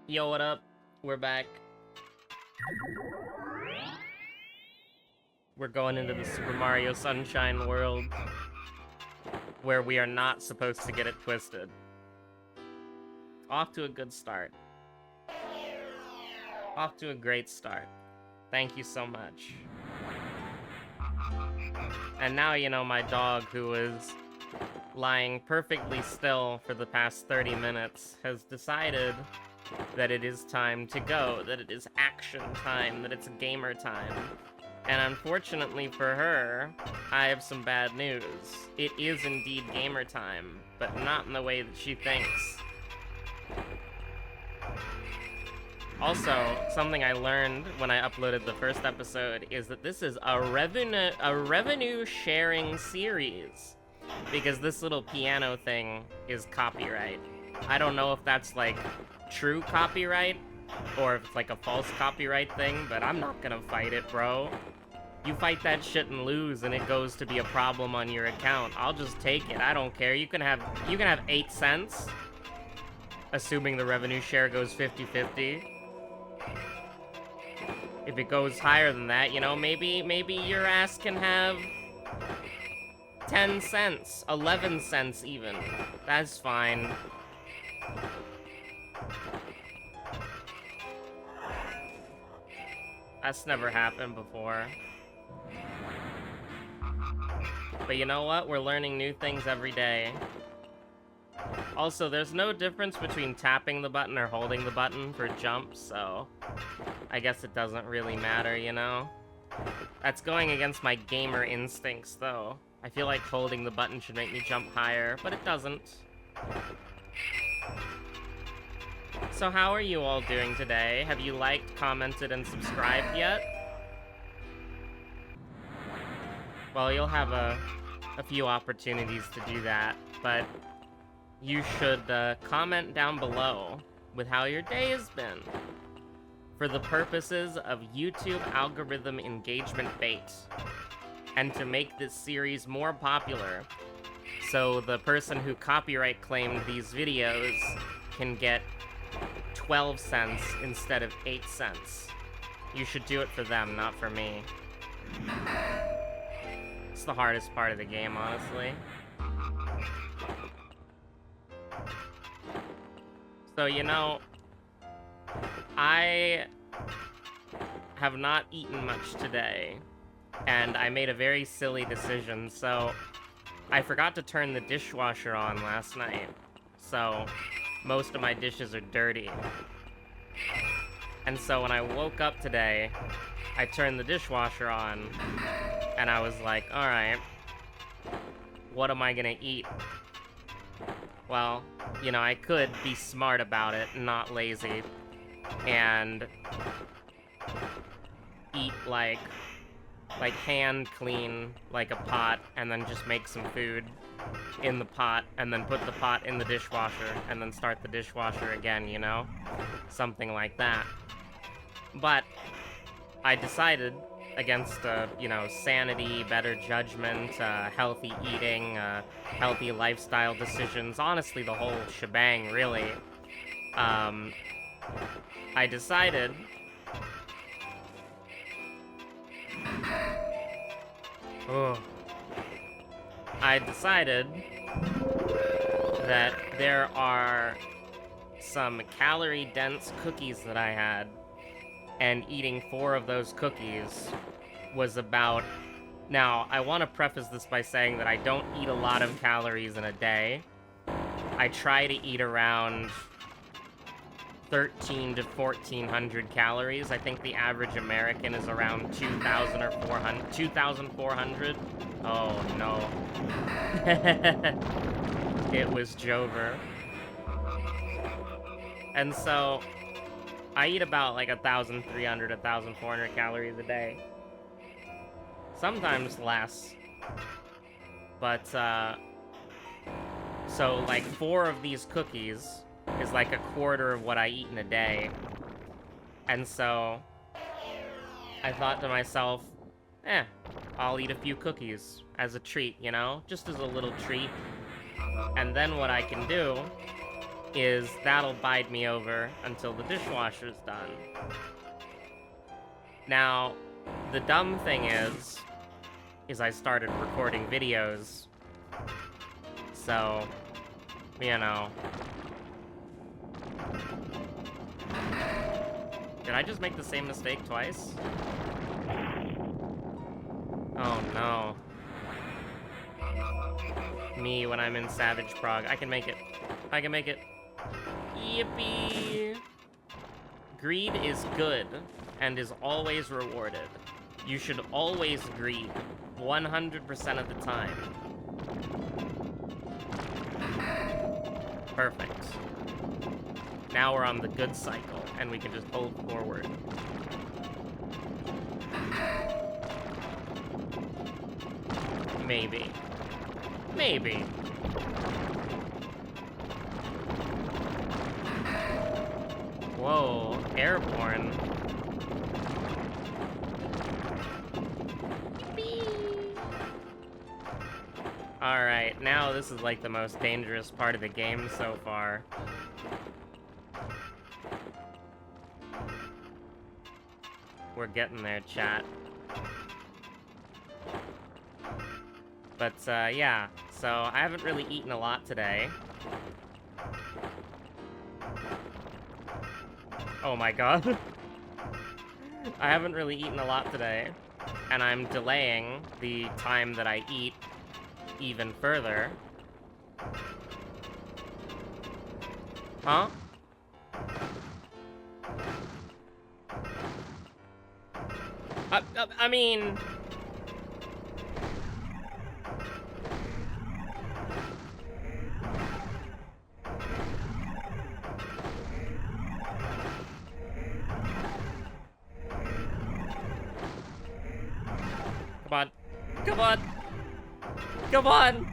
Yo, what up? We're back. We're going into the Super Mario Sunshine world, where we are not supposed to get it twisted. Off to a good start. Off to a great start. Thank you so much. And now, you know, my dog, who is lying perfectly still for the past 30 minutes, has decided that it is time to go, that it is action time, that it's gamer time. And unfortunately for her, I have some bad news. It is indeed gamer time, but not in the way that she thinks. Also, something I learned when I uploaded the first episode is that this is a revenue sharing series, because this little piano thing is copyright. I don't know if that's like true copyright or if it's like a false copyright thing, but I'm not gonna fight it, bro. You fight that shit and lose and it goes to be a problem on your account. I'll just take it. I don't care. You can have 8 cents, assuming the revenue share goes 50-50. If it goes higher than that, you know, maybe your ass can have 10 cents, 11 cents even. That's fine. That's never happened before. But you know what? We're learning new things every day. Also, there's no difference between tapping the button or holding the button for jumps, so I guess it doesn't really matter, you know? That's going against my gamer instincts, though. I feel like holding the button should make me jump higher, but it doesn't. So how are you all doing today? Have you liked, commented, and subscribed yet? Well, you'll have a few opportunities to do that, but you should comment down below with how your day has been, for the purposes of YouTube algorithm engagement bait, and to make this series more popular, so the person who copyright claimed these videos can get 12 cents instead of 8 cents. You should do it for them, not for me. It's the hardest part of the game, honestly. So, you know, I have not eaten much today, and I made a very silly decision. So I forgot to turn the dishwasher on last night, so most of my dishes are dirty. And so when I woke up today, I turned the dishwasher on, and I was like, alright, what am I gonna eat? Well, you know, I could be smart about it, not lazy, and eat like hand clean like a pot, and then just make some food in the pot, and then put the pot in the dishwasher, and then start the dishwasher again, you know? Something like that. But I decided against, you know, sanity, better judgment, healthy eating, healthy lifestyle decisions, honestly the whole shebang, really. I decided that there are some calorie-dense cookies that I had, and eating 4 of those cookies was about... Now, I want to preface this by saying that I don't eat a lot of calories in a day. I try to eat around 1,300 to 1,400 calories. I think the average American is around 2,000 or 2,400. Oh, no. It was Jover. And so I eat about like 1,300, 1,400 calories a day. Sometimes less. But, so like 4 of these cookies is like a quarter of what I eat in a day. And so I thought to myself, I'll eat a few cookies as a treat, you know? Just as a little treat. And then what I can do is that'll bide me over until the dishwasher's done. Now, the dumb thing is I started recording videos, so, you know. Did I just make the same mistake twice? Oh no. Me when I'm in Savage Prog. I can make it. I can make it. Yippee! Greed is good and is always rewarded. You should always greed, 100% of the time. Perfect. Now we're on the good cycle, and we can just hold forward. Maybe. Maybe. Whoa, airborne. Alright, now this is like the most dangerous part of the game so far. We're getting there, chat. But, yeah. So, I haven't really eaten a lot today. Oh my god. I haven't really eaten a lot today. And I'm delaying the time that I eat even further. Huh? I mean... Come on. Come on. Come on.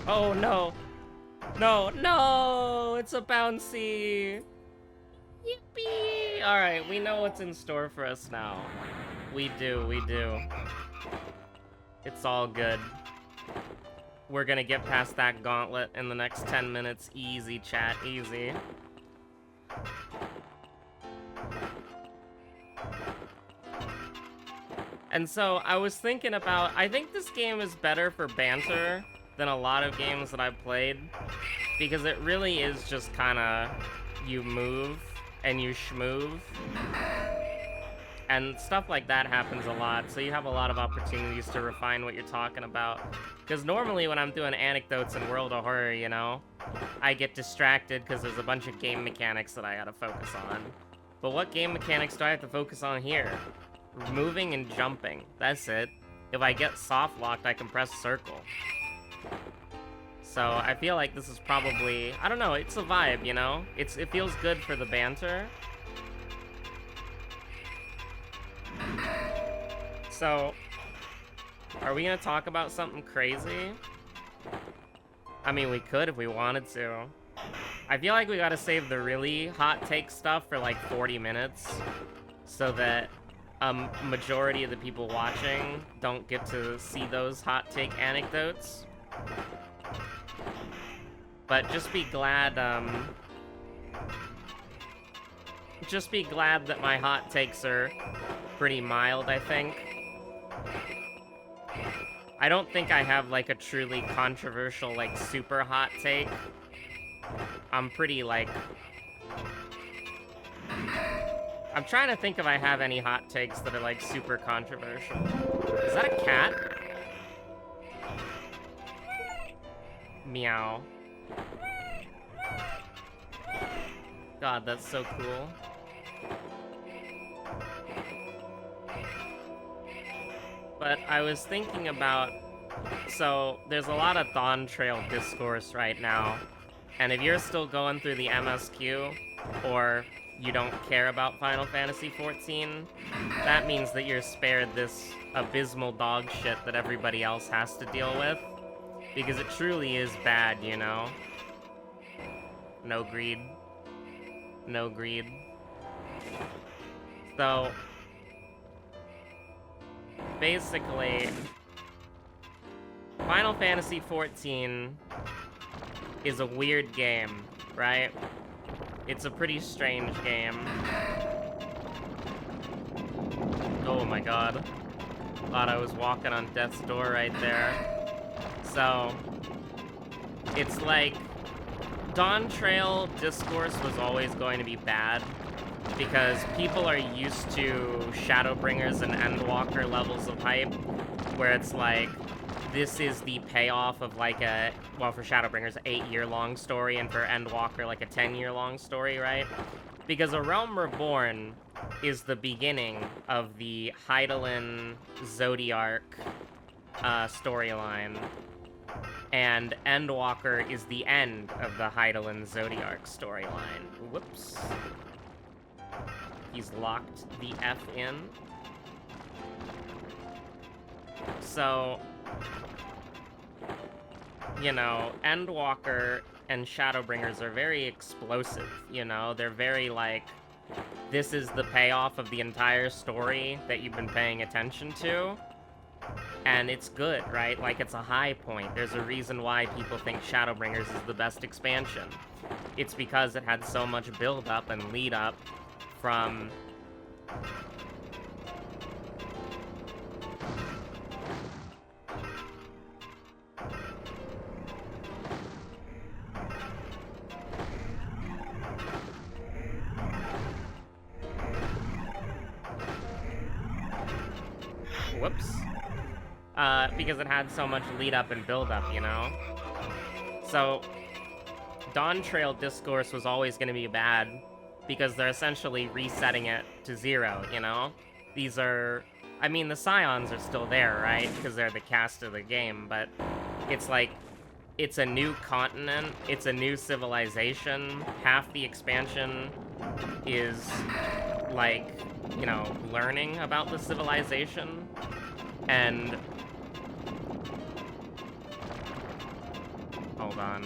Oh, no. No, no! It's a bouncy! Yippee! Alright, we know what's in store for us now. We do, we do. It's all good. We're gonna get past that gauntlet in the next 10 minutes. Easy, chat, easy. And so, I was thinking about... I think this game is better for banter than a lot of games that I've played. Because it really is just kinda... You move, and you schmoove. And stuff like that happens a lot, so you have a lot of opportunities to refine what you're talking about. Because normally when I'm doing anecdotes in World of Horror, you know, I get distracted because there's a bunch of game mechanics that I gotta focus on. But what game mechanics do I have to focus on here? Moving and jumping. That's it. If I get soft locked, I can press circle. So I feel like this is probably... I don't know, it's a vibe, you know? It feels good for the banter. So, are we gonna talk about something crazy? I mean, we could if we wanted to. I feel like we gotta save the really hot take stuff for like 40 minutes so that a majority of the people watching don't get to see those hot take anecdotes. But just be glad, just be glad that my hot takes are pretty mild, I think. I don't think I have, like, a truly controversial, like, super hot take. I'm pretty, like... I'm trying to think if I have any hot takes that are, like, super controversial. Is that a cat? Meow. God, that's so cool. But I was thinking about... So, there's a lot of Dawntrail discourse right now. And if you're still going through the MSQ, or you don't care about Final Fantasy XIV, that means that you're spared this abysmal dog shit that everybody else has to deal with. Because it truly is bad, you know? No greed. No greed. So... basically, Final Fantasy XIV is a weird game, right? It's a pretty strange game. Oh my god. Thought I was walking on death's door right there. So, it's like, Dawntrail discourse was always going to be bad, because people are used to Shadowbringers and Endwalker levels of hype, where it's like, this is the payoff of like a, well, for Shadowbringers, 8-year-long story, and for Endwalker, like a 10-year-long story, right? Because A Realm Reborn is the beginning of the Hydaelyn Zodiark storyline, and Endwalker is the end of the Hydaelyn Zodiark storyline. Whoops. He's locked the F in. So, you know, Endwalker and Shadowbringers are very explosive, you know? They're very, like, this is the payoff of the entire story that you've been paying attention to, and it's good, right? Like, it's a high point. There's a reason why people think Shadowbringers is the best expansion. It's because it had so much build-up and lead-up from... Whoops. Because it had so much lead-up and build-up, you know? So, Dawntrail discourse was always going to be bad, because they're essentially resetting it to 0, you know? These are... I mean, the Scions are still there, right? Because they're the cast of the game, but it's like, it's a new continent, it's a new civilization, half the expansion is, like, you know, learning about the civilization, and... Hold on.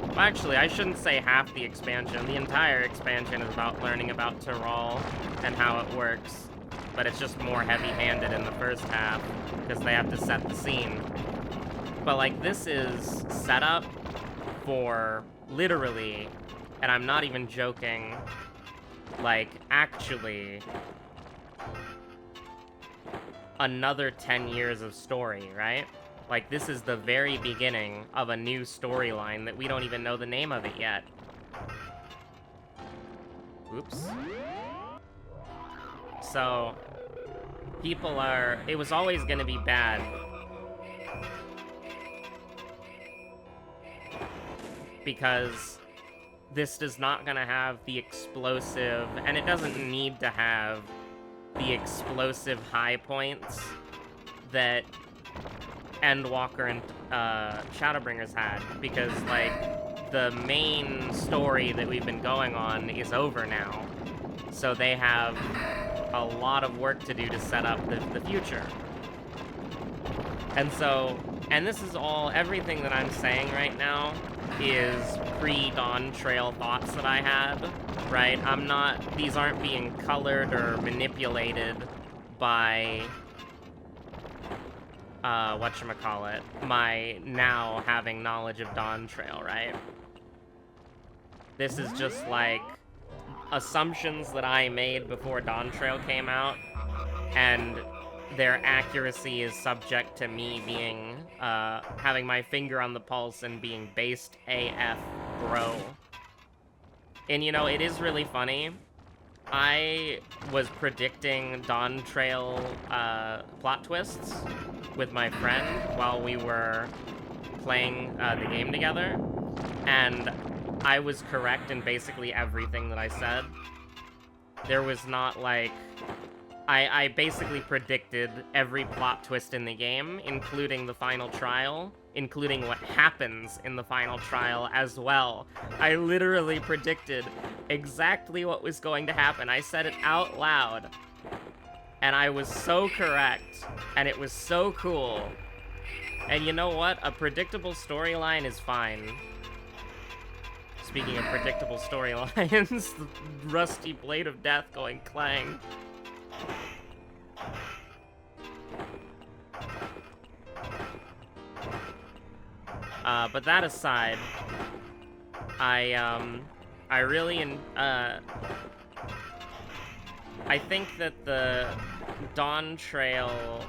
Well, actually, I shouldn't say half the expansion. The entire expansion is about learning about Tyrol and how it works, but it's just more heavy-handed in the first half, because they have to set the scene. But, like, this is set up for, literally, and I'm not even joking, like, actually, another 10 years of story, right? Like, this is the very beginning of a new storyline that we don't even know the name of it yet. Oops. So, people are... It was always gonna be bad. Because this is not gonna have the explosive... And it doesn't need to have the explosive high points that Endwalker and Shadowbringers had, because, like, the main story that we've been going on is over now. So they have a lot of work to do to set up the future. And so, and this is all, everything that I'm saying right now is pre-Dawntrail thoughts that I had, right? I'm not, these aren't being colored or manipulated by... whatchamacallit, my now having knowledge of Dawntrail, right? This is just, like, assumptions that I made before Dawntrail came out, and their accuracy is subject to me being, having my finger on the pulse and being based AF, bro. And, you know, it is really funny. I was predicting Dawntrail, plot twists with my friend while we were playing the game together, and I was correct in basically everything that I said. There was not, like... I basically predicted every plot twist in the game, including the final trial, including what happens in the final trial as well. I literally predicted exactly what was going to happen. I said it out loud. And I was so correct, and it was so cool. And you know what? A predictable storyline is fine. Speaking of predictable storylines, the rusty blade of death going clang. But that aside, I really, I think that the Dawntrail...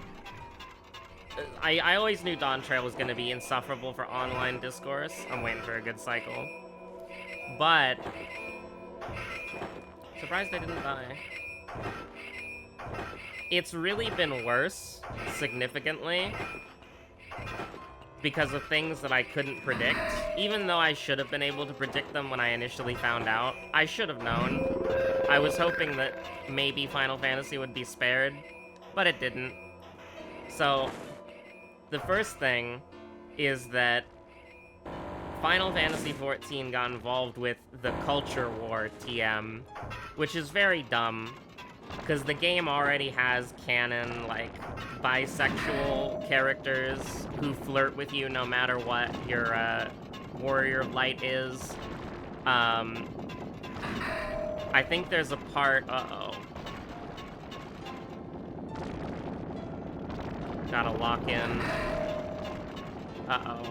I always knew Dawntrail was gonna be insufferable for online discourse. I'm waiting for a good cycle. But... surprised I didn't die. It's really been worse, significantly, because of things that I couldn't predict. Even though I should have been able to predict them when I initially found out. I should have known. I was hoping that maybe Final Fantasy would be spared, but it didn't. So, the first thing is that Final Fantasy XIV got involved with the Culture War TM, which is very dumb, because the game already has canon, like, bisexual characters who flirt with you no matter what your Warrior of Light is. I think there's a part... uh-oh. Gotta lock in. Uh-oh.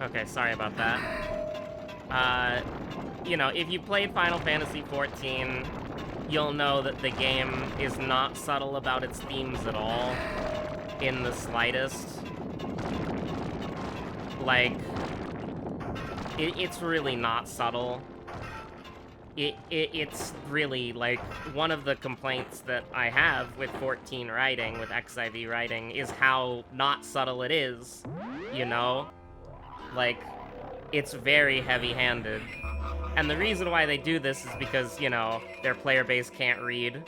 Okay, sorry about that. You know, if you played Final Fantasy XIV, you'll know that the game is not subtle about its themes at all, in the slightest. Like, it's really not subtle. It's really, like, one of the complaints that I have with 14 writing, with XIV writing, is how not subtle it is, you know? Like, it's very heavy-handed. And the reason why they do this is because, you know, their player base can't read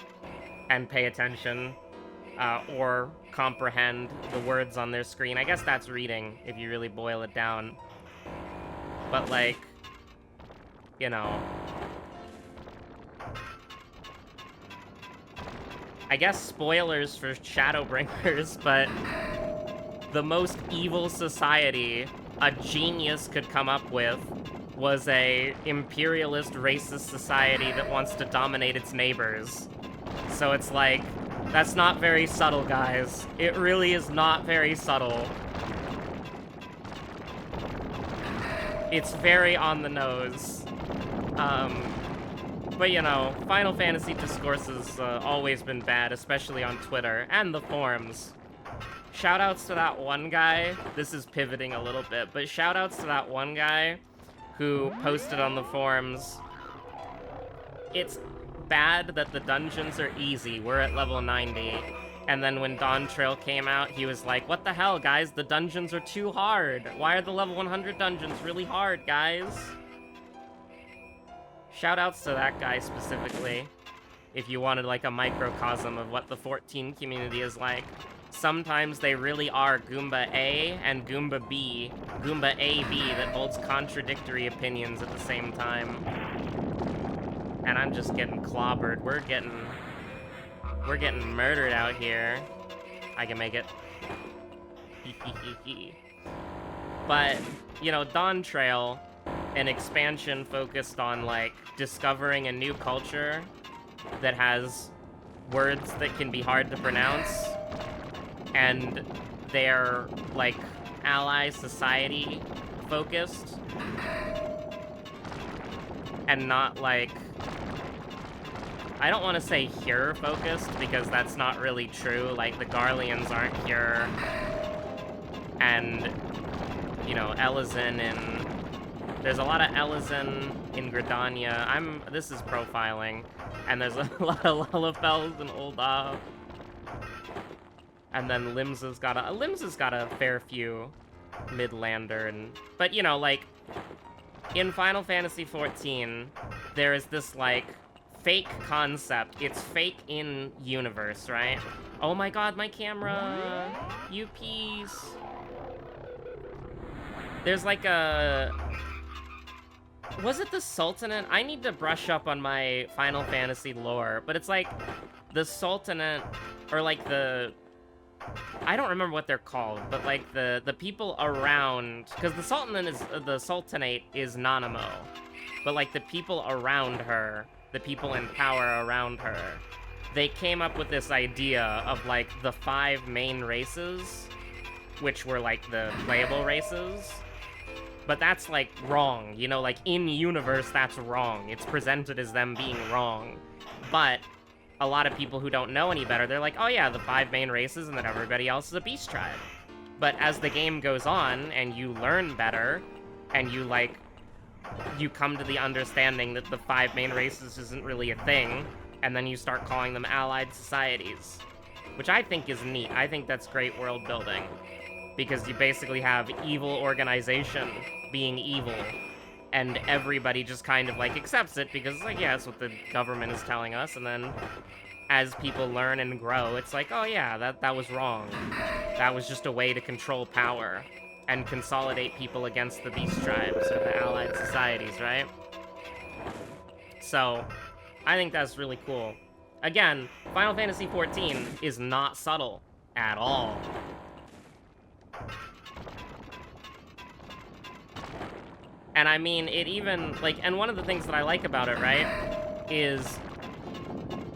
and pay attention, or comprehend the words on their screen. I guess that's reading, if you really boil it down. But, like, you know... I guess spoilers for Shadowbringers, but the most evil society a genius could come up with was a imperialist racist society that wants to dominate its neighbors. So it's like, that's not very subtle, guys. It really is not very subtle. It's very on the nose. But you know, Final Fantasy discourse has always been bad, especially on Twitter and the forums. Shoutouts to that one guy, this is pivoting a little bit, but shoutouts to that one guy who posted on the forums, it's bad that the dungeons are easy, we're at level 90, and then when Dawntrail came out, he was like, what the hell, guys, the dungeons are too hard. Why are the level 100 dungeons really hard, guys? Shoutouts to that guy specifically, if you wanted like a microcosm of what the 14 community is like. Sometimes they really are Goomba A and Goomba B, Goomba AB that holds contradictory opinions at the same time. And I'm just getting clobbered. We're getting murdered out here. I can make it. But, you know, Dawntrail, an expansion focused on, like, discovering a new culture that has words that can be hard to pronounce, and they're, like, ally society focused, and not, like, I don't want to say Hyur focused, because that's not really true. Like, the Garleans aren't Hyur, and, you know, Elezen and... There's a lot of Elezen in Gridania. This is profiling. And there's a lot of Lalafels in Ul'dah. And then Limsa's got a fair few Midlander and... But, you know, like, in Final Fantasy XIV, there is this, like, fake concept. It's fake in universe, right? Oh my god, my camera! You piece! There's, like, a... Was it the Sultanate? I need to brush up on my Final Fantasy lore, but it's like the Sultanate, or like the... I don't remember what they're called, but like the people around... Because the Sultanate is Nanamo, but like the people around her, the people in power around her, they came up with this idea of, like, the 5 main races, which were, like, the playable races. But that's, like, wrong, you know, like, in-universe, that's wrong. It's presented as them being wrong. But a lot of people who don't know any better, they're like, oh yeah, the 5 main races, and then everybody else is a beast tribe. But as the game goes on, and you learn better, and you, like, you come to the understanding that the 5 main races isn't really a thing, and then you start calling them allied societies. Which I think is neat. I think that's great world building. Because you basically have evil organization being evil, and everybody just kind of, like, accepts it because, like, yeah, that's what the government is telling us, and then as people learn and grow, it's like, oh yeah, that was wrong. That was just a way to control power and consolidate people against the beast tribes or the allied societies, right? So, I think that's really cool. Again, Final Fantasy XIV is not subtle at all. And I mean, it even, like, and one of the things that I like about it, right, is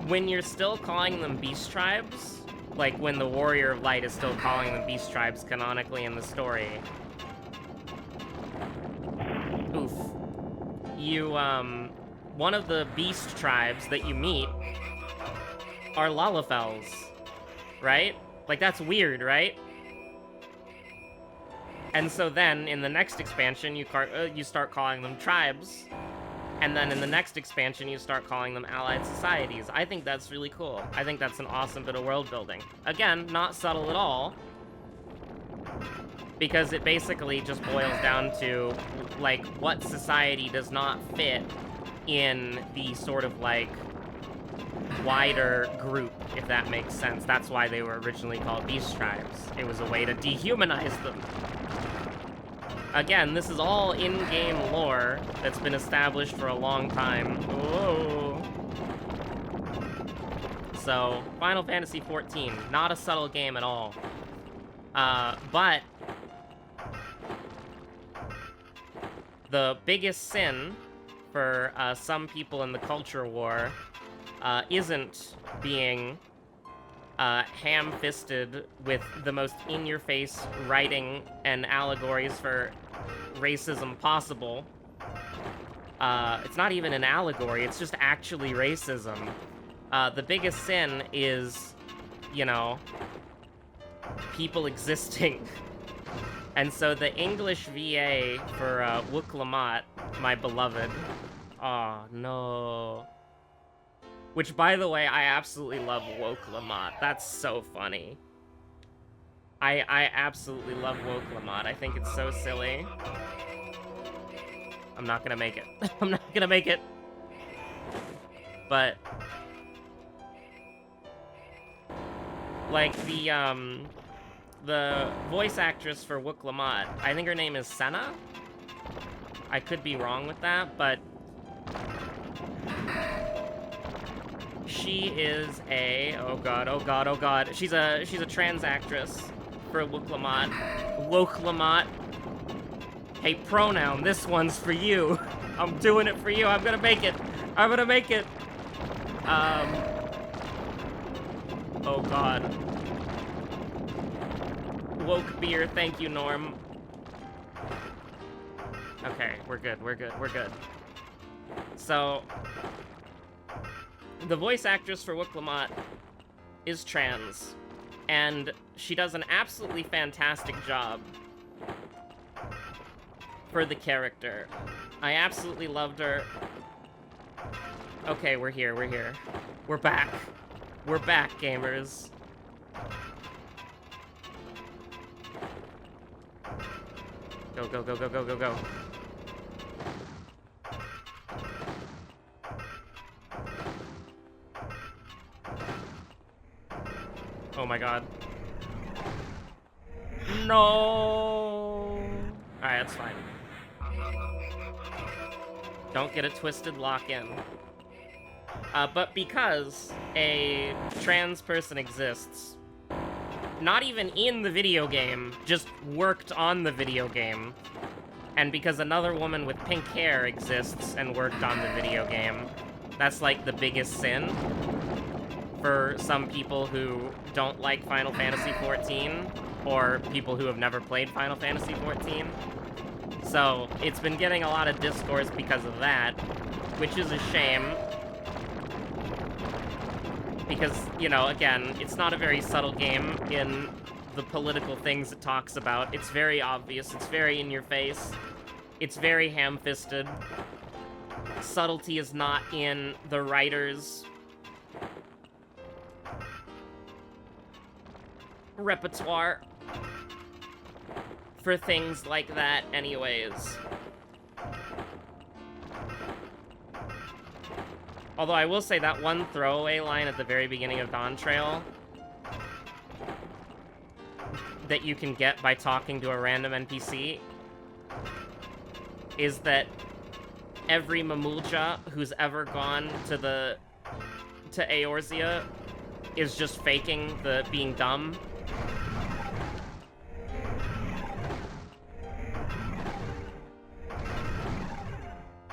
when you're still calling them beast tribes, like when the Warrior of Light is still calling them beast tribes canonically in the story. Oof. You, one of the beast tribes that you meet are Lalafels, right? Like, that's weird, right? And so then, in the next expansion, you start calling them tribes, and then in the next expansion, you start calling them allied societies. I think that's really cool. I think that's an awesome bit of world building. Again, not subtle at all, because it basically just boils down to, like, what society does not fit in the sort of, like, wider group, if that makes sense. That's why they were originally called beast tribes. It was a way to dehumanize them. Again, this is all in-game lore that's been established for a long time. Whoa. So, Final Fantasy XIV, not a subtle game at all. But the biggest sin for some people in the culture war isn't being ham-fisted with the most in-your-face writing and allegories for racism possible. It's not even an allegory, it's just actually racism. The biggest sin is, you know, people existing. And so the English VA for Wuklamot, my beloved... Oh, no... Which, by the way, I absolutely love Woklamot. That's so funny. I absolutely love Woklamot. I think it's so silly. I'm not gonna make it. I'm not gonna make it. But... like, the voice actress for Wuklamot, I think her name is Senna? I could be wrong with that, but... she is a... oh god, oh god, oh god. She's a trans actress for Wuklamot. Woklamot. Hey, pronoun, this one's for you. I'm doing it for you. I'm gonna make it. I'm gonna make it. Oh god. Woke beer, thank you, Norm. Okay, we're good, we're good, we're good. So... the voice actress for Wuklamot is trans, and she does an absolutely fantastic job for the character. I absolutely loved her. Okay, we're here, we're here. We're back. We're back, gamers. Go, go, go, go, go, go, go. Oh my god. No. Alright, that's fine. Don't get a twisted lock-in. But because a trans person exists, not even in the video game, just worked on the video game, and because another woman with pink hair exists and worked on the video game, that's like the biggest sin for some people who don't like Final Fantasy XIV, or people who have never played Final Fantasy XIV. So, it's been getting a lot of discourse because of that, which is a shame. Because, you know, again, it's not a very subtle game in the political things it talks about. It's very obvious, it's very in your face, it's very ham-fisted. Subtlety is not in the writers' repertoire for things like that anyways. Although I will say that one throwaway line at the very beginning of Dawntrail that you can get by talking to a random NPC is that every Mamulja who's ever gone to Eorzea is just faking the being dumb.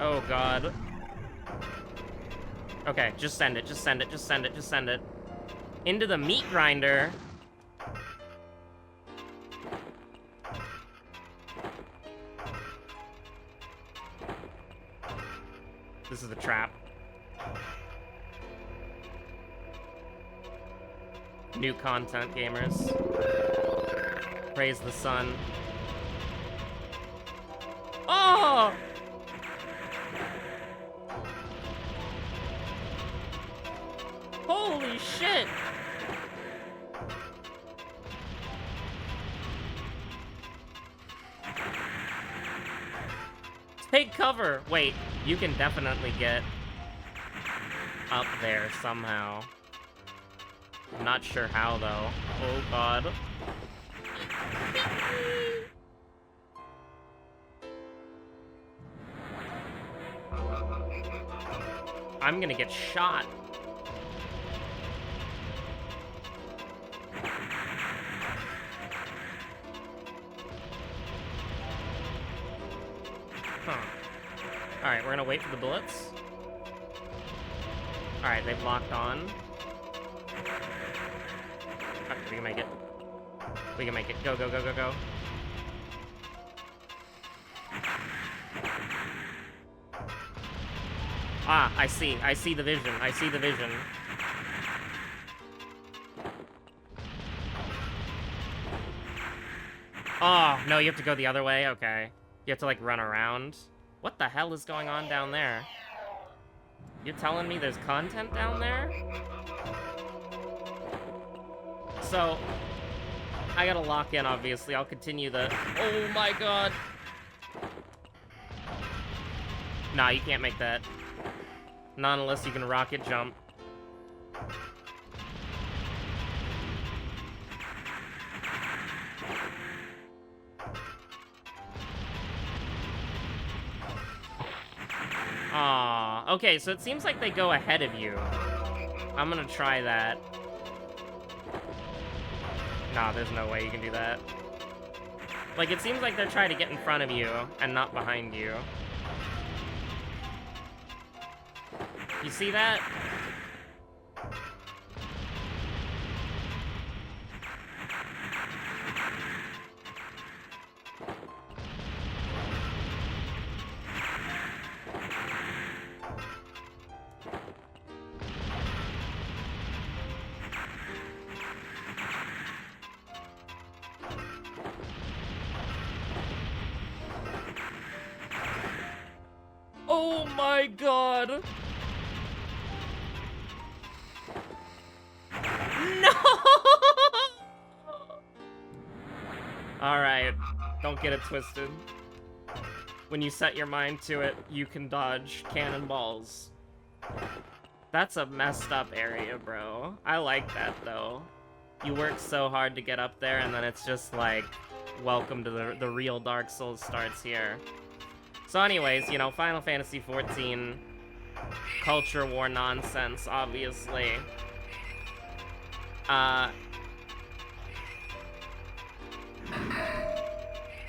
Oh god. Okay, just send it, just send it, just send it, just send it. Into the meat grinder. This is a trap. New content, gamers. Praise the sun. Oh! Holy shit! Take cover! Wait, you can definitely get up there somehow. I'm not sure how, though. Oh, god. I'm gonna get shot. Huh. Alright, we're gonna wait for the bullets. Alright, they've locked on. Okay, we can make it. We can make it. Go, go, go, go, go. Ah, I see. I see the vision. I see the vision. Oh, no, you have to go the other way? Okay. You have to, like, run around. What the hell is going on down there? You're telling me there's content down there? So, I gotta lock in, obviously. I'll continue the... Oh my god! Nah, you can't make that. Not unless you can rocket jump. Aww. Okay, so it seems like they go ahead of you. I'm gonna try that. Nah, there's no way you can do that. Like, it seems like they're trying to get in front of you and not behind you. You see that? Oh my god! No! Alright, don't get it twisted. When you set your mind to it, you can dodge cannonballs. That's a messed up area, bro. I like that, though. You work so hard to get up there, and then it's just like, welcome to the real Dark Souls starts here. So anyways, you know, Final Fantasy XIV, culture war nonsense, obviously.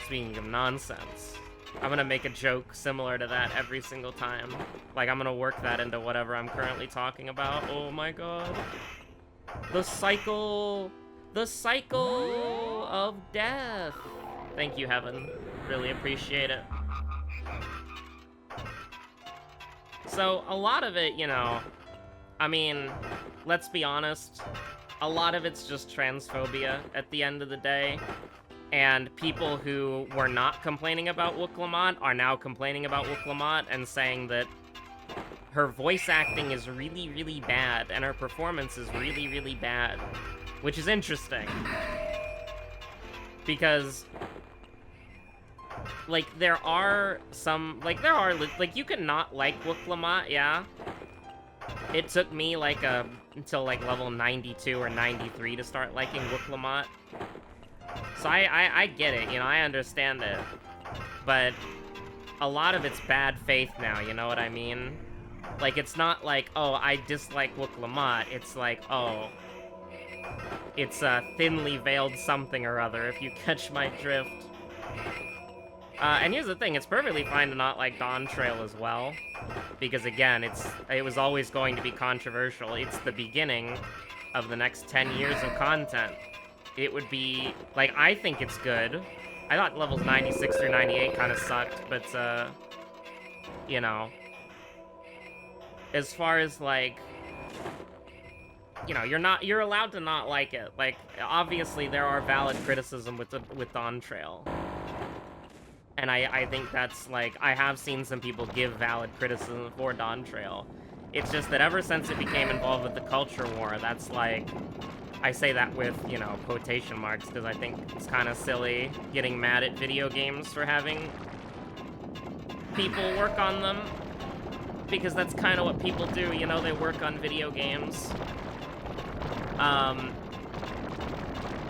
Speaking of nonsense, I'm gonna make a joke similar to that every single time. Like, I'm gonna work that into whatever I'm currently talking about. Oh my god. The cycle of death. Thank you, Heaven. Really appreciate it. So, a lot of it, you know, I mean, let's be honest, a lot of it's just transphobia at the end of the day. And people who were not complaining about Wooklamont are now complaining about Wooklamont and saying that her voice acting is really, really bad, and her performance is really, really bad. Which is interesting. Because, like, there are some, like, you can not like Wooklamont, yeah? It took me, like, until, like, level 92 or 93 to start liking Wooklamont. So I get it, you know, I understand it. But a lot of it's bad faith now, you know what I mean? Like, it's not like, oh, I dislike Wooklamont. It's like, oh, it's a thinly veiled something or other, if you catch my drift. And here's the thing, it's perfectly fine to not like Dawntrail as well. Because again, it was always going to be controversial. It's the beginning of the next 10 years of content. It would be, like, I think it's good. I thought levels 96 through 98 kind of sucked, but, you know. As far as, like, you know, you're allowed to not like it. Like, obviously there are valid criticism with Dawntrail. And I think that's, like, I have seen some people give valid criticism for Dawntrail. It's just that ever since it became involved with the culture war, that's, like, I say that with, you know, quotation marks, because I think it's kind of silly getting mad at video games for having people work on them. Because that's kind of what people do, you know, they work on video games.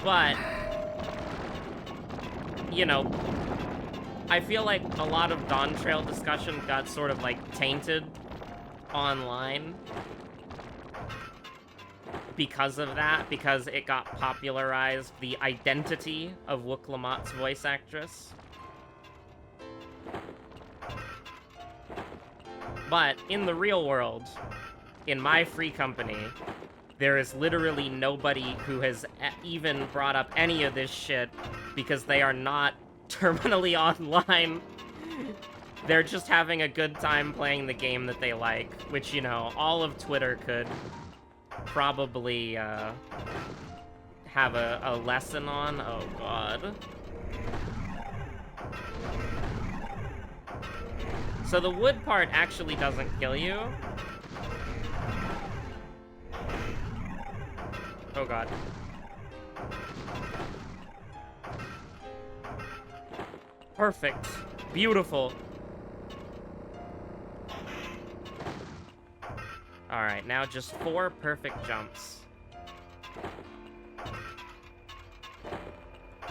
But, you know, I feel like a lot of Dawntrail discussion got sort of, like, tainted online because of that, because it got popularized the identity of Wooklamot's voice actress. But in the real world, in my free company, there is literally nobody who has even brought up any of this shit because they are not terminally online. They're just having a good time playing the game that they like, which, you know, all of Twitter could probably have a lesson on. Oh, God. So the wood part actually doesn't kill you. Oh, God. Perfect. Beautiful. Alright, now just 4 perfect jumps.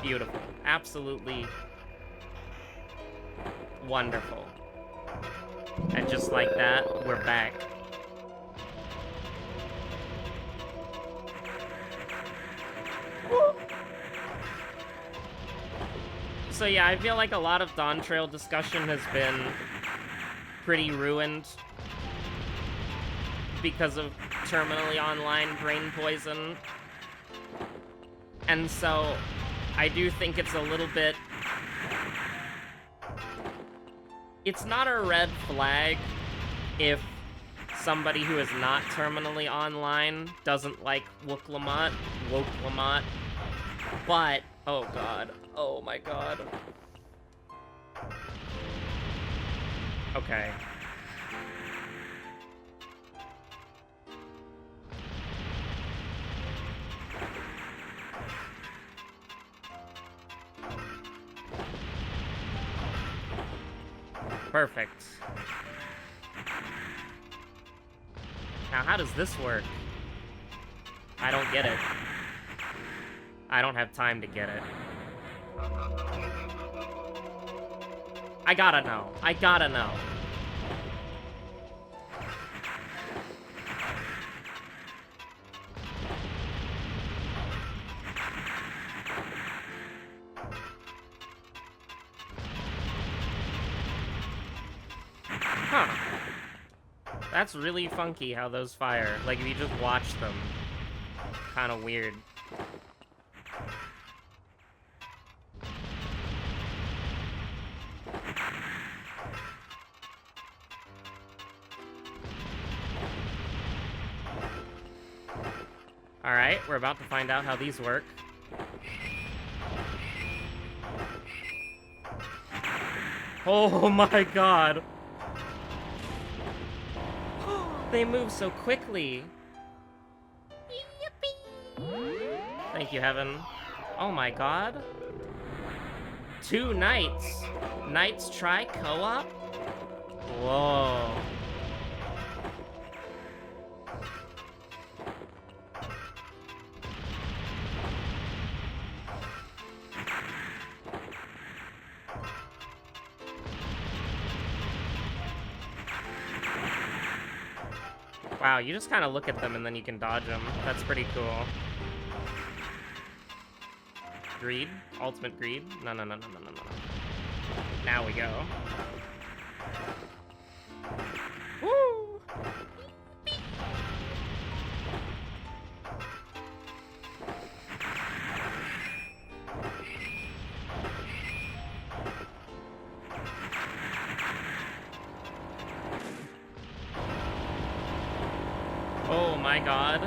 Beautiful. Absolutely wonderful. And just like that, we're back. So yeah, I feel like a lot of Dawntrail discussion has been pretty ruined because of terminally online brain poison. And so I do think it's a little bit... It's not a red flag if somebody who is not terminally online doesn't like Wooklamont, but, oh God, oh my God. Okay. Perfect. Now, how does this work? I don't get it. I don't have time to get it. I gotta know. I gotta know. Huh. That's really funky how those fire. Like, if you just watch them. kind of weird. Alright, we're about to find out how these work. Oh my god! They move so quickly! Yippee! Thank you, Heaven. Oh my god. 2 knights! Knights try co-op? Whoa. Wow, you just kind of look at them and then you can dodge them. That's pretty cool. Greed? Ultimate greed? No. Now we go. Woo! Oh my god.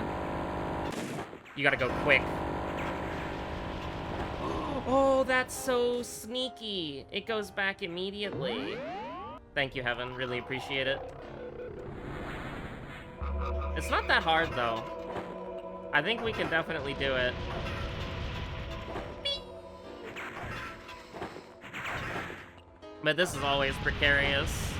You gotta go quick. Oh, that's so sneaky. It goes back immediately. Thank you, Heaven. Really appreciate it. It's not that hard, though. I think we can definitely do it. But this is always precarious.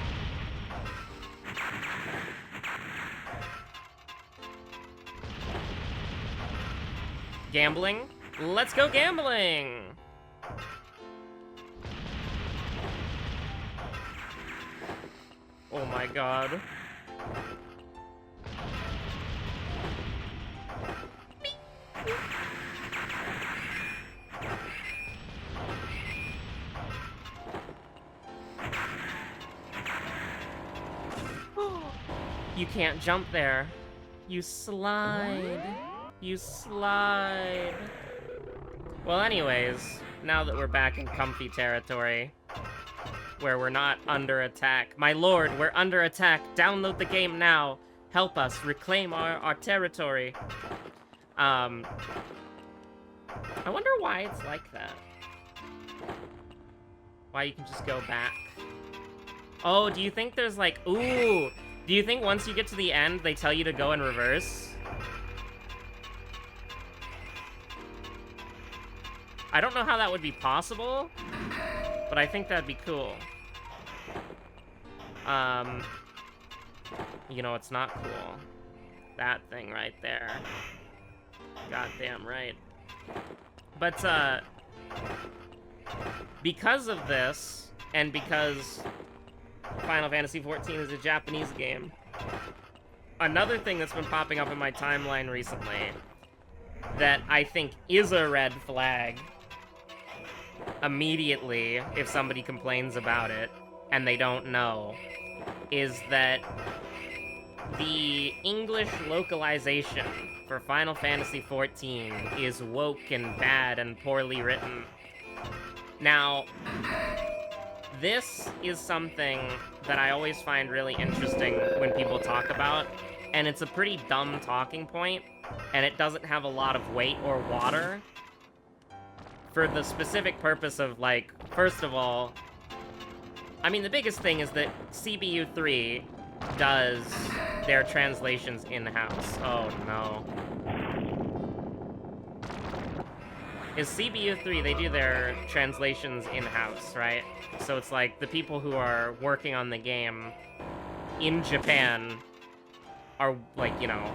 Gambling? Let's go gambling! Oh my god. You can't jump there. You slide. You slide. Well, anyways, now that we're back in comfy territory, where we're not under attack. My lord, we're under attack. Download the game now. Help us reclaim our territory. I wonder why it's like that. Why you can just go back. Oh, do you think there's like, ooh, do you think once you get to the end, they tell you to go in reverse? I don't know how that would be possible, but I think that'd be cool. You know, it's not cool. That thing right there. Goddamn right. But, because of this, and because Final Fantasy XIV is a Japanese game, another thing that's been popping up in my timeline recently that I think is a red flag immediately if somebody complains about it and they don't know, is that the English localization for Final Fantasy XIV is woke and bad and poorly written. Now, this is something that I always find really interesting when people talk about, and it's a pretty dumb talking point, and it doesn't have a lot of weight or water, for the specific purpose of, like, first of all, I mean, the biggest thing is that CBU3 does their translations in-house. Oh, no. Is CBU3, they do their translations in-house, right? So it's like the people who are working on the game in Japan are, like, you know,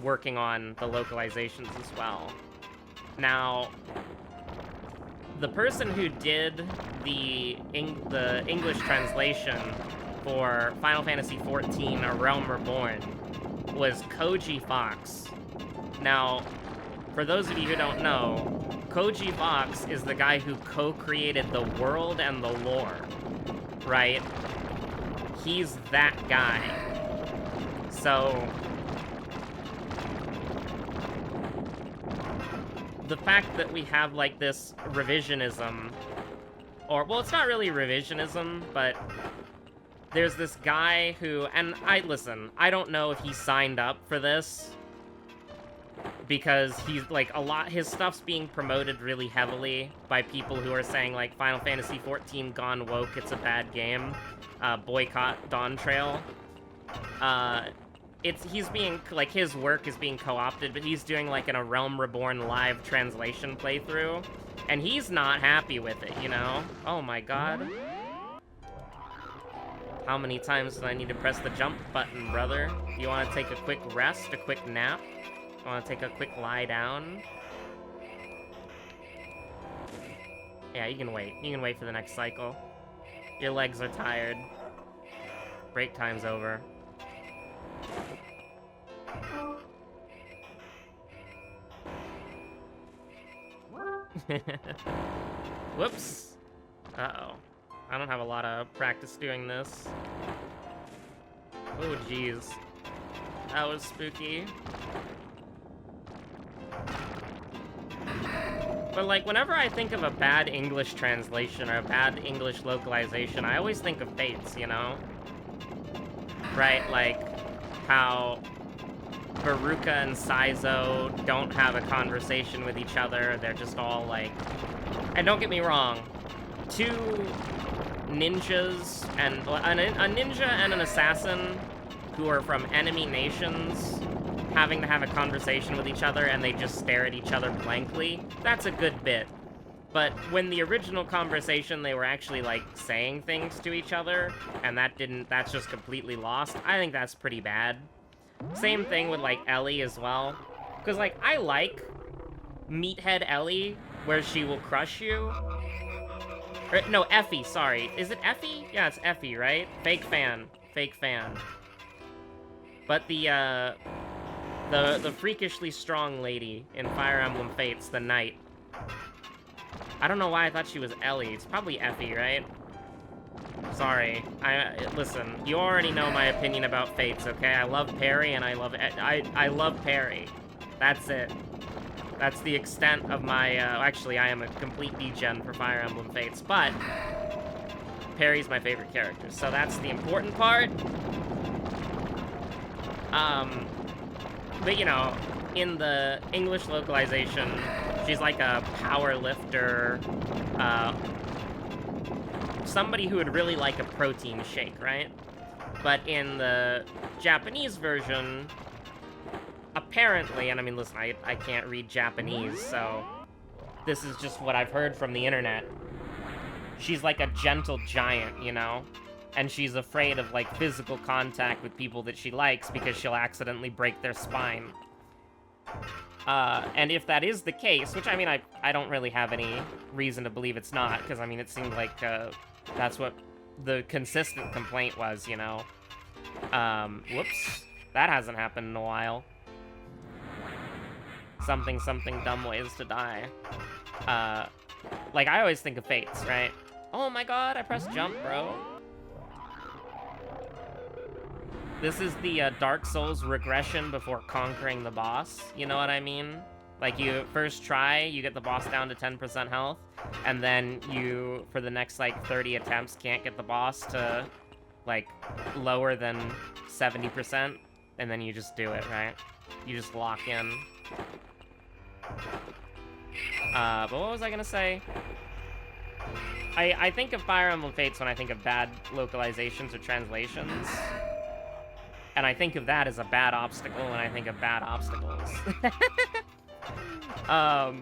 working on the localizations as well. Now, the person who did the English translation for Final Fantasy XIV: A Realm Reborn was Koji Fox. Now, for those of you who don't know, Koji Fox is the guy who co-created the world and the lore, right? He's that guy. So, the fact that we have, like, this revisionism, or, well, it's not really revisionism, but there's this guy who, and listen, I don't know if he signed up for this, because he's, like, his stuff's being promoted really heavily by people who are saying, like, Final Fantasy XIV gone woke, it's a bad game, boycott Dawntrail. He's being, like, his work is being co-opted, but he's doing, like, a Realm Reborn live translation playthrough, and he's not happy with it, you know? Oh my god. How many times do I need to press the jump button, brother? You want to take a quick rest, a quick nap? You want to take a quick lie down? Yeah, you can wait. You can wait for the next cycle. Your legs are tired. Break time's over. Whoops. Uh-oh. I don't have a lot of practice doing this. Oh, jeez. That was spooky. But, like, whenever I think of a bad English translation or a bad English localization, I always think of Fates, you know? Right? Like, how Veruca and Saizo don't have a conversation with each other. They're just all, like... And don't get me wrong, two ninjas and... a ninja and an assassin who are from enemy nations having to have a conversation with each other and they just stare at each other blankly, that's a good bit. But when the original conversation, they were actually, like, saying things to each other, and that's just completely lost, I think that's pretty bad. Same thing with, like, Ellie as well. Because, like, I like Meathead Ellie, where she will crush you. Or, no, Effie, sorry. Is it Effie? Yeah, it's Effie, right? Fake fan. Fake fan. But the freakishly strong lady in Fire Emblem Fates, the knight. I don't know why I thought she was Ellie. It's probably Effie, right? Sorry. Listen, you already know my opinion about Fates, okay? I love Perry and I love Perry. That's it. That's the extent of my, actually, I am a complete degen for Fire Emblem Fates, but Perry's my favorite character, so that's the important part. But, you know, in the English localization, she's like a power lifter, somebody who would really like a protein shake, right? But in the Japanese version, apparently, and I mean, listen, I can't read Japanese, so this is just what I've heard from the internet. She's like a gentle giant, you know? And she's afraid of, like, physical contact with people that she likes because she'll accidentally break their spine. And if that is the case, which, I mean, I don't really have any reason to believe it's not, because, I mean, it seemed like, that's what the consistent complaint was, you know? Whoops. That hasn't happened in a while. Something dumb ways to die. Like, I always think of Fates, right? Oh my god, I pressed jump, bro. This is the Dark Souls regression before conquering the boss, you know what I mean? Like, you first try, you get the boss down to 10% health, and then you, for the next, like, 30 attempts, can't get the boss to, like, lower than 70%, and then you just do it, right? You just lock in. But what was I gonna say? I think of Fire Emblem Fates when I think of bad localizations or translations. And I think of that as a bad obstacle when I think of bad obstacles. I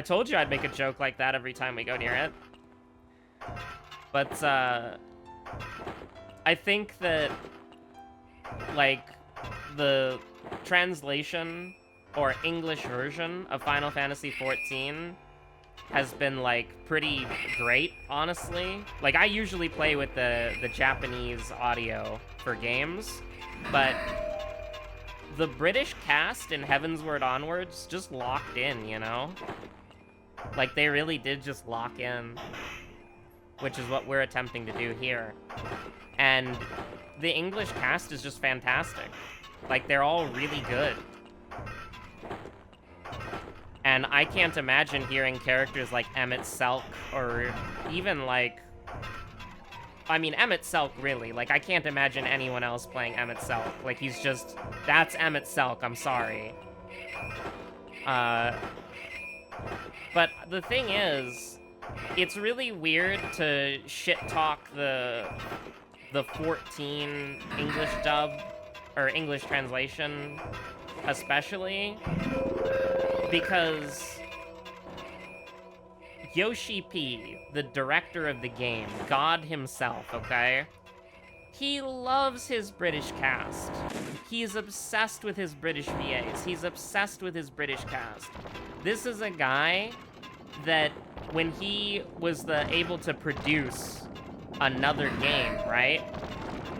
told you I'd make a joke like that every time we go near it. But, I think that, like, the translation or English version of Final Fantasy XIV has been, like, pretty great, honestly. Like, I usually play with the Japanese audio for games, but the British cast in Heavensward Onwards just locked in, you know? Like, they really did just lock in, which is what we're attempting to do here. And the English cast is just fantastic. Like, they're all really good. And I can't imagine hearing characters like Emmett Selk, or even like... I mean, Emmett Selk, really. Like, I can't imagine anyone else playing Emmett Selk. Like, he's just... That's Emmett Selk, I'm sorry. But the thing is, it's really weird to shit-talk the 14 English dub, or English translation, especially, because Yoshi P, the director of the game, God himself, okay? He loves his British cast. He's obsessed with his British VAs. He's obsessed with his British cast. This is a guy that, when he was able to produce another game, right?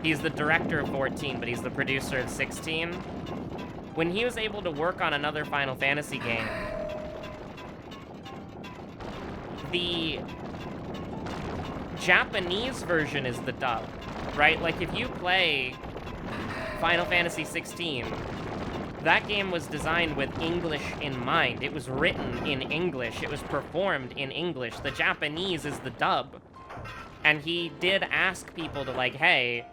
He's the director of 14, but he's the producer of 16. When he was able to work on another Final Fantasy game, the Japanese version is the dub, right? Like, if you play Final Fantasy 16, that game was designed with English in mind. It was written in English. It was performed in English. The Japanese is the dub. And he did ask people to, like, hey,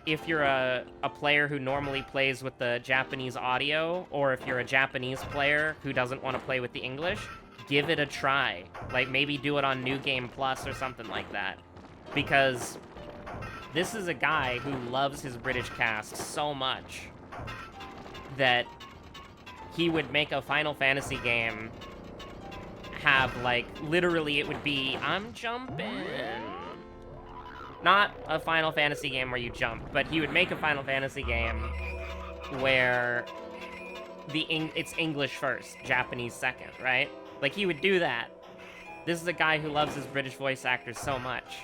if you're a player who normally plays with the Japanese audio, or if you're a Japanese player who doesn't want to play with the English, give it a try. Like, maybe do it on New Game Plus or something like that. Because this is a guy who loves his British cast so much that he would make a Final Fantasy game have, like, literally it would be, I'm jumping. Not a Final Fantasy game where you jump, but he would make a Final Fantasy game where it's English first, Japanese second, right? Like, he would do that. This is a guy who loves his British voice actors so much.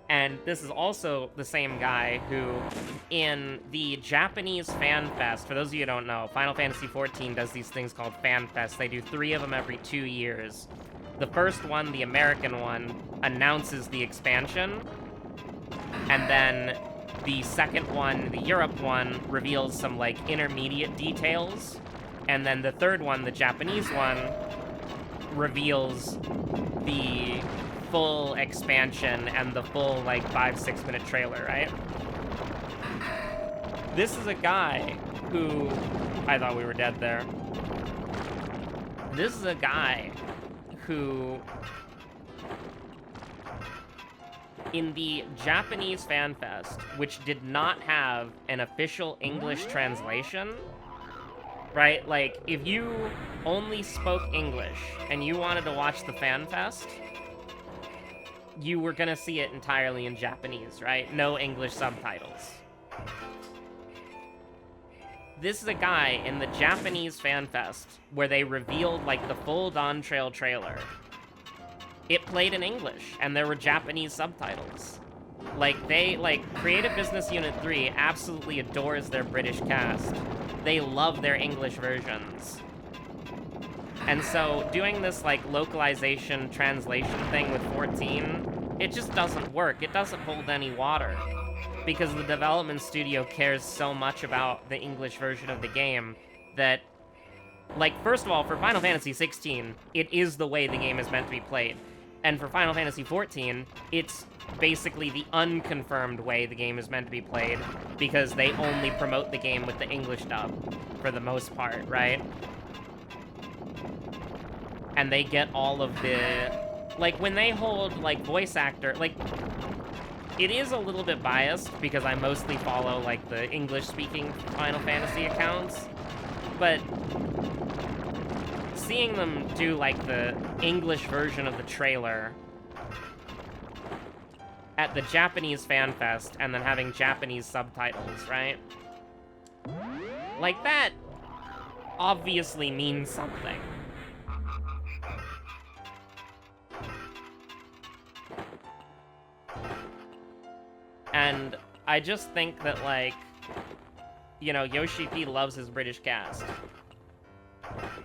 And this is also the same guy who, in the Japanese Fan Fest, for those of you who don't know, Final Fantasy XIV does these things called Fan Fest. They do 3 of them every 2 years. The first one, the American one, announces the expansion. And then the second one, the Europe one, reveals some, like, intermediate details. And then the third one, the Japanese one, reveals the full expansion and the full, like, 5-6 minute trailer, right? This is a guy who... I thought we were dead there. This is a guy who... in the Japanese Fan Fest, which did not have an official English translation, right? Like, if you only spoke English and you wanted to watch the Fan Fest, you were gonna see it entirely in Japanese, right? No English subtitles. This is a guy in the Japanese Fan Fest where they revealed, like, the full Dawntrail trailer. It played in English, and there were Japanese subtitles. Like, Creative Business Unit 3 absolutely adores their British cast. They love their English versions. And so, doing this, like, localization, translation thing with 14, it just doesn't work. It doesn't hold any water. Because the development studio cares so much about the English version of the game that, like, first of all, for Final Fantasy 16, it is the way the game is meant to be played. And for Final Fantasy 14, it's basically the unconfirmed way the game is meant to be played, because they only promote the game with the English dub, for the most part, right? And they get all of the... like, when they hold, like, voice actor... like, it is a little bit biased, because I mostly follow, like, the English-speaking Final Fantasy accounts, but... seeing them do, like, the English version of the trailer at the Japanese Fan Fest and then having Japanese subtitles, right? Like, that obviously means something. And I just think that, like, you know, Yoshi P loves his British cast.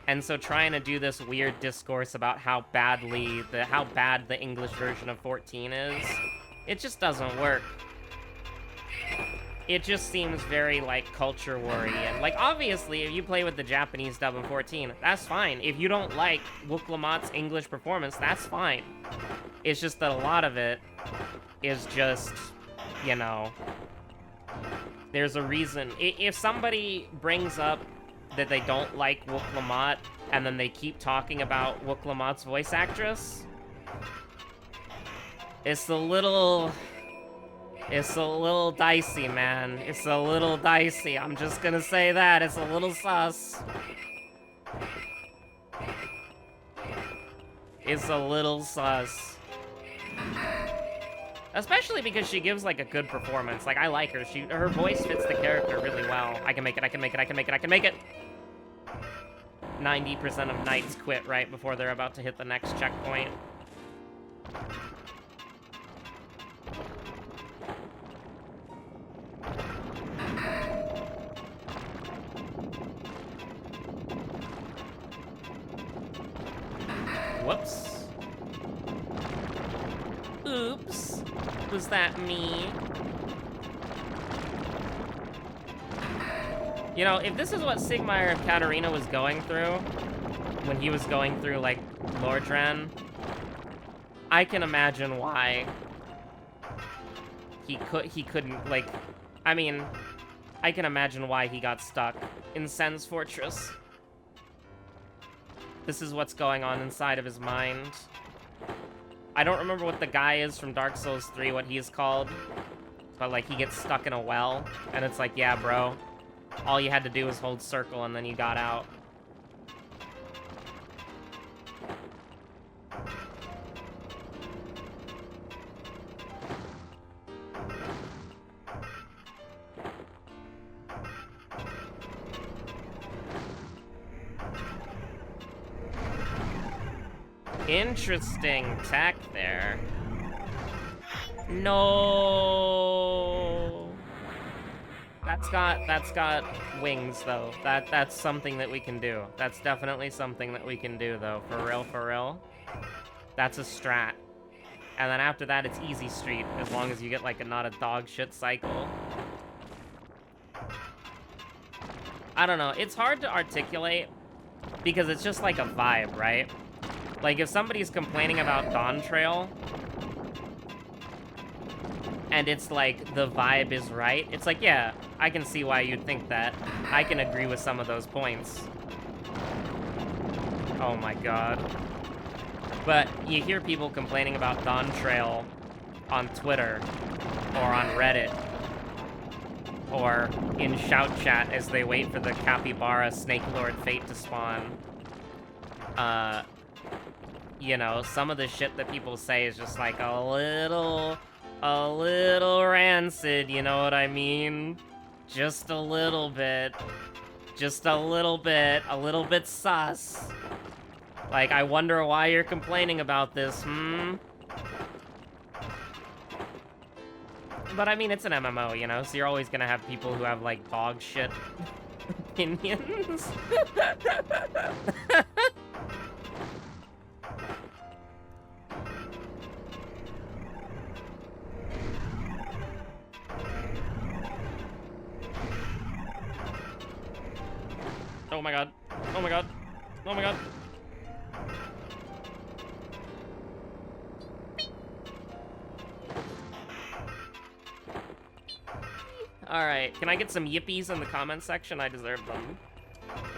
And so trying to do this weird discourse about how bad the English version of 14 is, it just doesn't work. it just seems very, like, culture worry. And, like, obviously, if you play with the Japanese dub in 14, that's fine. If you don't like Wook Lamott's English performance, that's fine. It's just that a lot of it is just, you know, there's a reason. If somebody brings up that they don't like Wook Lamott, and then they keep talking about Wook Lamott's voice actress, it's a little dicey, man. It's a little dicey. I'm just gonna say that. It's a little sus. It's a little sus. Especially because she gives, like, a good performance. Like, I like her. Her voice fits the character really well. I can make it, I can make it, I can make it, I can make it! 90% of knights quit right before they're about to hit the next checkpoint. Whoops. Oops. Was that me? You know, if this is what Sigmire of Katarina was going through when he was going through, like, Lordran, I can imagine why he couldn't, like, I mean, I can imagine why he got stuck in Sen's Fortress. This is what's going on inside of his mind. I don't remember what the guy is from Dark Souls 3, what he's called, but, like, he gets stuck in a well, and it's like, yeah, bro, all you had to do was hold circle and then you got out. Interesting tech there. No. That's got wings though. That's something that we can do. That's definitely something that we can do though. For real, for real. That's a strat. And then after that it's easy street as long as you get like not a dog shit cycle. I don't know. It's hard to articulate because it's just like a vibe, right? Like if somebody's complaining about Dawntrail and it's like the vibe is right, it's like, yeah, I can see why you'd think that. I can agree with some of those points. Oh my god. But you hear people complaining about Dawntrail on Twitter or on Reddit or in Shout Chat as they wait for the Capybara Snake Lord Fate to spawn. You know, some of the shit that people say is just like a little rancid, you know what I mean? Just a little bit. Just a little bit sus. Like, I wonder why you're complaining about this, But I mean, it's an MMO, you know, so you're always gonna have people who have, like, dog shit opinions. Oh my god. Oh my god. Oh my god. Alright, can I get some yippies in the comment section? I deserve them.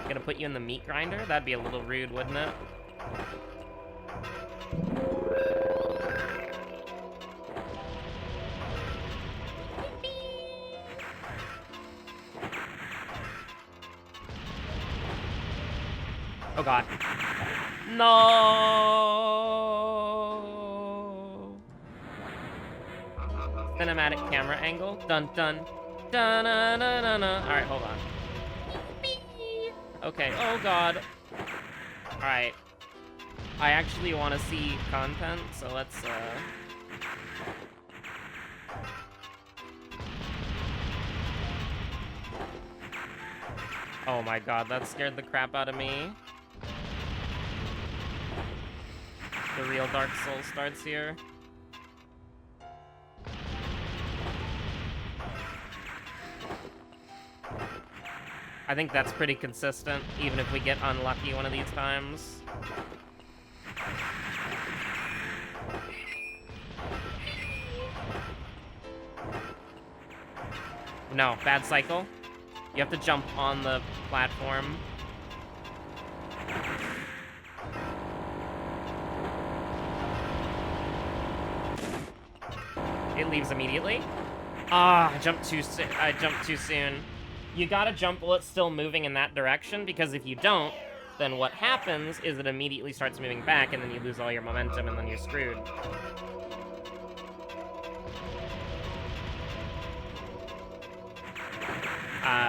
Gonna put you in the meat grinder? That'd be a little rude, wouldn't it? Oh god. No. Cinematic camera angle. Dun dun. Dun dun dun dun dun. Alright, hold on. Okay, oh god. Alright. I actually want to see content, so let's Oh my god, that scared the crap out of me. The real Dark Souls starts here. I think that's pretty consistent, even if we get unlucky one of these times. No, bad cycle. You have to jump on the platform. It leaves immediately. Ah, I jumped too soon. You gotta jump while it's still moving in that direction, because if you don't, then what happens is it immediately starts moving back, and then you lose all your momentum, and then you're screwed.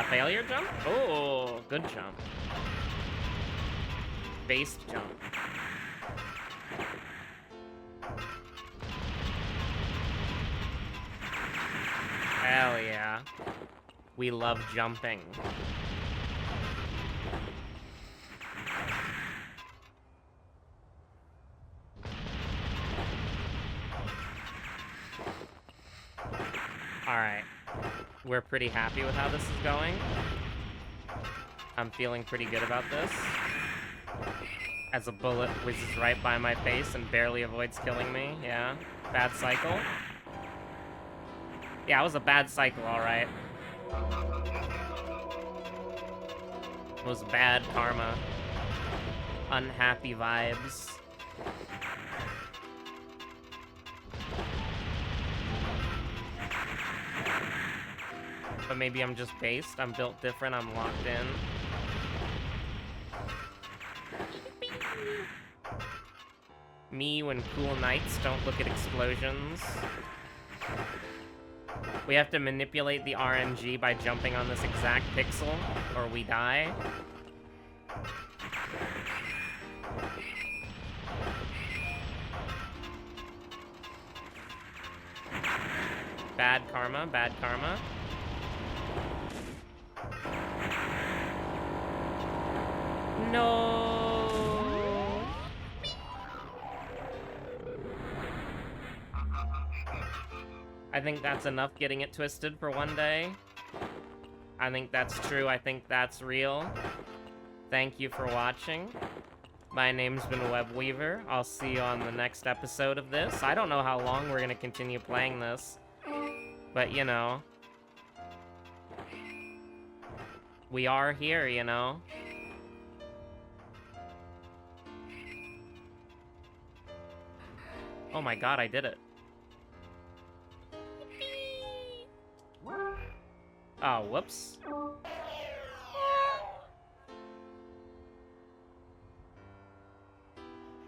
Failure jump? Oh, good jump. Based jump. Hell yeah. We love jumping. Alright. We're pretty happy with how this is going. I'm feeling pretty good about this. As a bullet whizzes right by my face and barely avoids killing me, yeah. Bad cycle. Yeah, it was a bad cycle, alright. It was bad karma. Unhappy vibes. But maybe I'm just based. I'm built different. I'm locked in. Me when cool nights don't look at explosions. We have to manipulate the RNG by jumping on this exact pixel, or we die. Bad karma, bad karma. No. I think that's enough getting it twisted for one day. I think that's true. I think that's real. Thank you for watching. My name's been Webweaver. I'll see you on the next episode of this. I don't know how long we're gonna continue playing this. But, you know. We are here, you know. Oh my god, I did it. Oh, whoops.